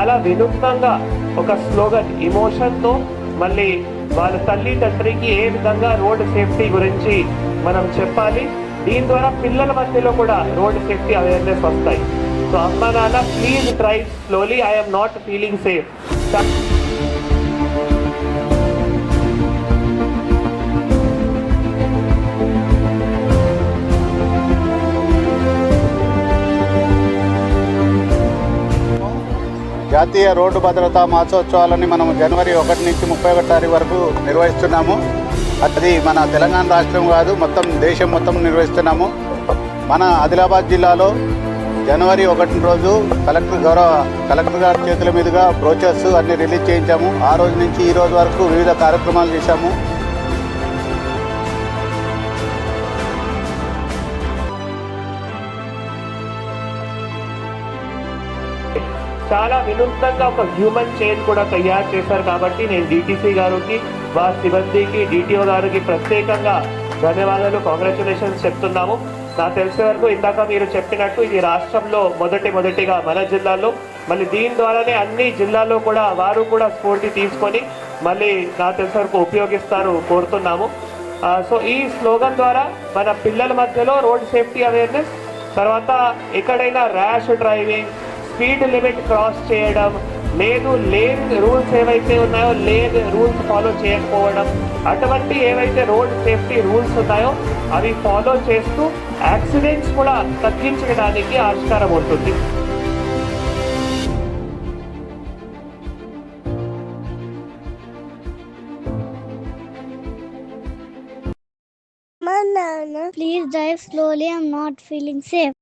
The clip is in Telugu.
చాలా వినూత్నంగా ఒక స్లోగన్ ఇమోషన్తో మళ్ళీ వాళ్ళ తల్లిదండ్రికి ఏ విధంగా రోడ్ సేఫ్టీ గురించి మనం చెప్పాలి, దీని ద్వారా పిల్లల మధ్యలో కూడా రోడ్ సేఫ్టీ అవేర్నెస్ వస్తాయి. సో అమ్మ నాన్న please drive slowly, I'm not feeling safe. జాతీయ రోడ్డు భద్రతా మాసోత్సవాలని మనం జనవరి 1 నుంచి 31 తారీఖు వరకు నిర్వహిస్తున్నాము. అది మన తెలంగాణ రాష్ట్రం కాదు, మొత్తం దేశం మొత్తం నిర్వహిస్తున్నాము. మన ఆదిలాబాద్ జిల్లాలో జనవరి 1 రోజు కలెక్టర్ గారి చేతుల మీదుగా బ్రోచర్స్ అన్ని రిలీజ్ చేయించాము. ఆ రోజు నుంచి ఈ రోజు వరకు వివిధ కార్యక్రమాలు చేశాము. చాలా వినూత్నంగా ఒక హ్యూమన్ చైన్ కూడా తయారు చేశారు. కాబట్టి నేను డిటిసి గారికి, వారి సిబ్బందికి, డిటిఓ గారికి ప్రత్యేకంగా ధన్యవాదాలు, కాంగ్రాచులేషన్స్ చెప్తున్నాము. నాకు తెలిసే వరకు ఇందాక మీరు చెప్పినట్టు ఇది రాష్ట్రంలో మొదటిగా మన జిల్లాలో, మళ్ళీ దీని ద్వారానే అన్ని జిల్లాల్లో కూడా వారు కూడా స్ఫూర్తి తీసుకొని మళ్ళీ నాకు తెలిసే వరకు ఉపయోగిస్తారు కోరుతున్నాము. సో ఈ స్లోగన్ ద్వారా మన పిల్లల మధ్యలో రోడ్ సేఫ్టీ అవేర్నెస్, తర్వాత ఎక్కడైనా rash driving, speed limit cross చేయడం లేదు, లేన్ రూల్స్ ఏవైతే ఉన్నాయో లేన్ రూల్స్ ఫాలో చేయకపోవడం, అటువంటి ఏవైతే రోడ్ సేఫ్టీ రూల్స్ ఉన్నాయో అవి ఫాలో చేస్తూ యాక్సిడెంట్స్ కూడా తగ్గించడానికి ఆస్కారం ఉంటుంది. Please drive slowly, I'm not feeling safe.